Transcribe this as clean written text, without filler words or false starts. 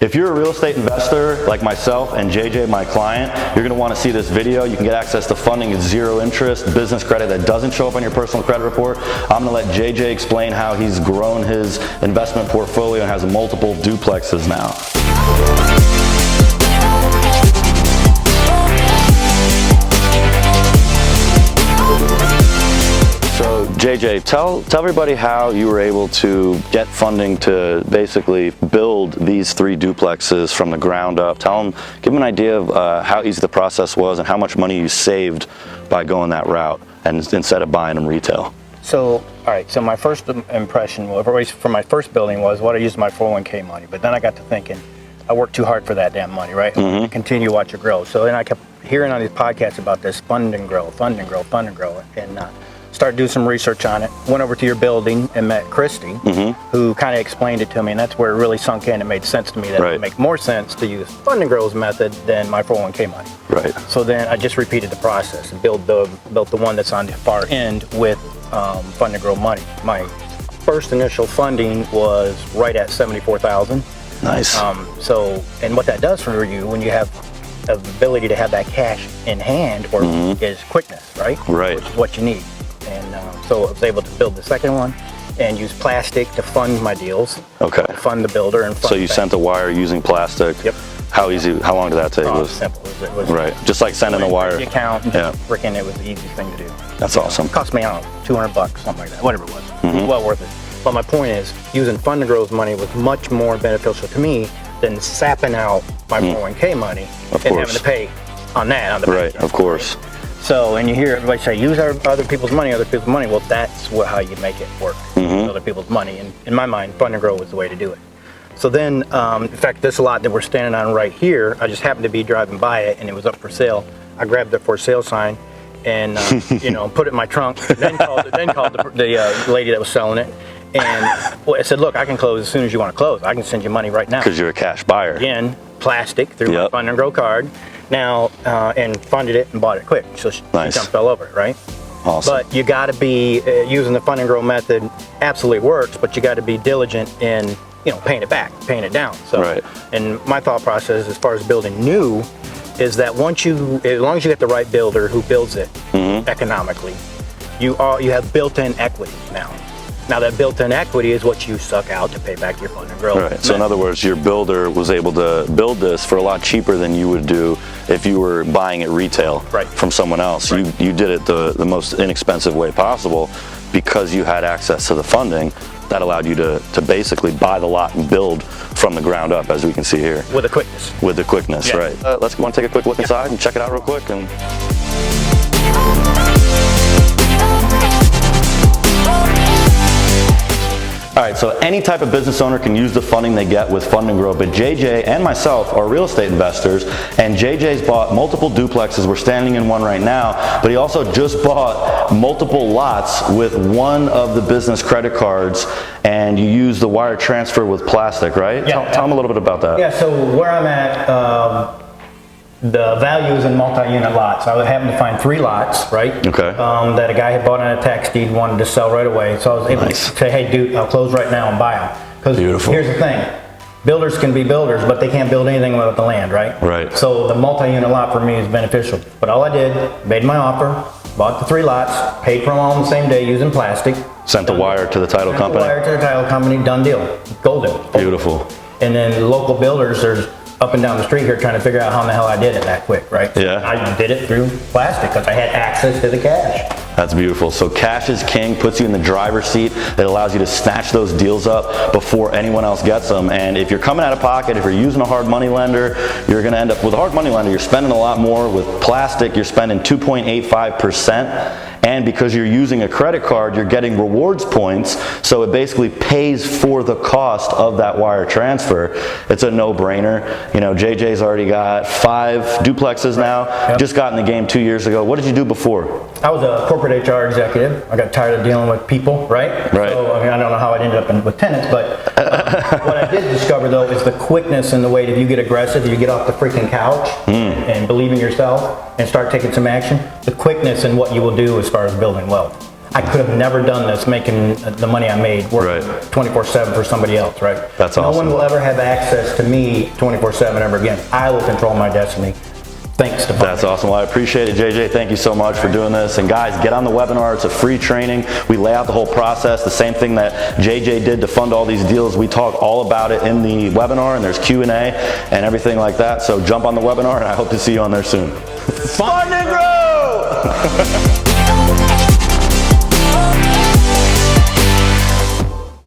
If you're a real estate investor like myself and JJ, my client, you're going to want to see this video. You can get access to funding at zero interest, business credit that doesn't show up on your personal credit report. I'm going to let JJ explain how he's grown his investment portfolio and has multiple duplexes now. So JJ, tell everybody how you were able to get funding to basically build these 3 duplexes from the ground up. Give them an idea of how easy the process was and how much money you saved by going that route and instead of buying them retail. So, all right, so my first impression, for my first building was what I used my 401k money, but then I got to thinking, I worked too hard for that damn money, right? I continue to watch it grow. So then I kept hearing on these podcasts about this fund and grow, and started doing some research on it. Went over to your building and met Christy, who kind of explained it to me, and that's where it really sunk in. It made sense to me that it would make more sense to use Fund and Grow's method than my 401k money. Right. So then I just repeated the process and built the one that's on the far end with Fund and Grow money. My first initial funding was right at $74,000. Nice. So, and what that does for you when you have the ability to have that cash in hand is quickness, right? Right. Which is what you need. And so I was able to build the second one and use plastic to fund my deals. Okay. Fund the builder and fund So you sent the wire using plastic. Yep. How long did that take? It was simple. It was right. Just like sending the wire. The account. And freaking, it was the easiest thing to do. That's awesome. It cost me, I don't know, $200, something like that, whatever it was. It was well worth it. But my point is, using Fund and Grow's money was much more beneficial to me than sapping out my 401k money and having to pay on that on the right. Of course. So, and you hear everybody say, use other people's money. Well, that's how you make it work. Use other people's money. And in my mind, Fund and Grow was the way to do it. So then, in fact, this lot that we're standing on right here, I just happened to be driving by it and it was up for sale. I grabbed the for sale sign and, put it in my trunk. Then called the lady that was selling it. And I said, look, I can close as soon as you want to close. I can send you money right now. Because you're a cash buyer. Again, plastic through my Fund and Grow card. Now, and funded it and bought it quick. So she jumped all over it, right? Awesome. But you got to be, using the Fund and Grow method absolutely works, but you got to be diligent in, paying it back, paying it down. So, and my thought process as far as building new is that as long as you get the right builder who builds it economically, you have built-in equity now. Now that built-in equity is what you suck out to pay back your Fund and Grow. Right. So in other words, your builder was able to build this for a lot cheaper than you would do if you were buying it retail from someone else. Right. You did it the most inexpensive way possible because you had access to the funding that allowed you to basically buy the lot and build from the ground up, as we can see here. With the quickness. With the quickness, right. Let's go and take a quick look inside and check it out real quick. All right, so any type of business owner can use the funding they get with Fund and Grow, but JJ and myself are real estate investors, and JJ's bought multiple duplexes. We're standing in one right now, but he also just bought multiple lots with one of the business credit cards, and you use the wire transfer with plastic, right? Yeah. Tell him a little bit about that. Yeah, so where I'm at, the value is in multi-unit lots. I happened to find 3 lots, right? Okay. That a guy had bought on a tax deed, wanted to sell right away. So I was able to say, hey, dude, I'll close right now and buy them. Because here's the thing. Builders can be builders, but they can't build anything without the land, right? Right. So the multi-unit lot for me is beneficial. But all I did, made my offer, bought the 3 lots, paid for them all on the same day using plastic. Sent the wire to the title company. Sent the wire to the title company, done deal, golden. Beautiful. And then local builders, there's up and down the street here trying to figure out how in the hell I did it that quick, right? Yeah. I did it through plastic because I had access to the cash. That's beautiful. So cash is king, puts you in the driver's seat. It allows you to snatch those deals up before anyone else gets them. And if you're coming out of pocket, if you're using a hard money lender, you're going to end up with a hard money lender. You're spending a lot more. With plastic, you're spending 2.85%. And because you're using a credit card, you're getting rewards points. So it basically pays for the cost of that wire transfer. It's a no-brainer. JJ's already got 5 duplexes now. Yep. Just got in the game 2 years ago. What did you do before? I was a corporate HR executive. I got tired of dealing with people, right? Right. So, I don't know how I ended up with tenants, but what I did discover, though, is the quickness and the way that you get aggressive, you get off the freaking couch and believe in yourself and start taking some action. The quickness in what you will do as far as building wealth. I could have never done this, making the money I made, working Right. 24/7 for somebody else, right? That's No awesome. one will ever have access to me 24/7 ever again. I will control my destiny. Thanks to That's awesome. Well, I appreciate it, JJ. Thank you so much for doing this. And guys, get on the webinar. It's a free training. We lay out the whole process, the same thing that JJ did to fund all these deals. We talk all about it in the webinar, and there's Q&A and everything like that. So jump on the webinar, and I hope to see you on there soon. Fund and grow!